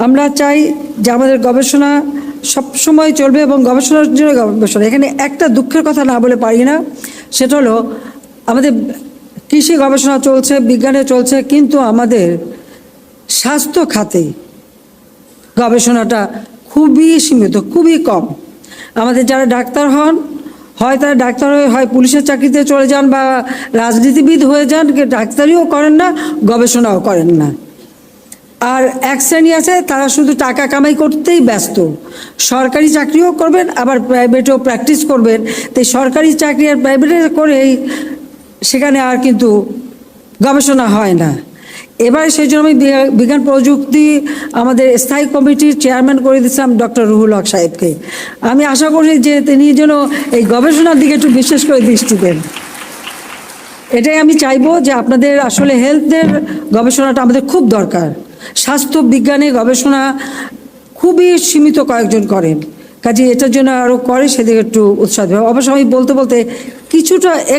আমরা চাই যে আমাদের গবেষণা সবসময় চলবে এবং গবেষণার জন্য গবেষণা। এখানে একটা দুঃখের কথা না বলে পারি না, সেটা হলো আমাদের কৃষি গবেষণা চলছে, বিজ্ঞানে চলছে, কিন্তু আমাদের স্বাস্থ্য খাতে গবেষণাটা খুবই সীমিত, খুবই কম। আমাদের যারা ডাক্তার হন, হয় তারা ডাক্তার হয়ে হয় পুলিশের চাকরিতে চলে যান বা রাজনীতিবিদ হয়ে যান, ডাক্তারিও করেন না, গবেষণাও করেন না। আর এক শ্রেণী আছে তারা শুধু টাকা কামাই করতেই ব্যস্ত, সরকারি চাকরিও করবেন আবার প্রাইভেটেও প্র্যাকটিস করবেন। তাই সরকারি চাকরি আর প্রাইভেটে করেই সেখানে আর কিন্তু গবেষণা হয় না। এবার সেই জন্য আমি বিজ্ঞান প্রযুক্তি আমাদের স্থায়ী কমিটির চেয়ারম্যান করে দিচ্ছিলাম ডক্টর রুহুল হক সাহেবকে। আমি আশা করি যে তিনি যেন এই গবেষণার দিকে একটু বিশেষ করে দৃষ্টি দেন। এটাই আমি চাইবো যে আপনাদের আসলে হেলথের গবেষণাটা আমাদের খুব দরকার। স্বাস্থ্য বিজ্ঞানে গবেষণা খুবই সীমিত কয়েকজন করেন, কাজে এটার জন্য আরও করে সেদিকে একটু উৎসাহ দেবে। অবশ্য আমি বলতে বলতে কিছুটা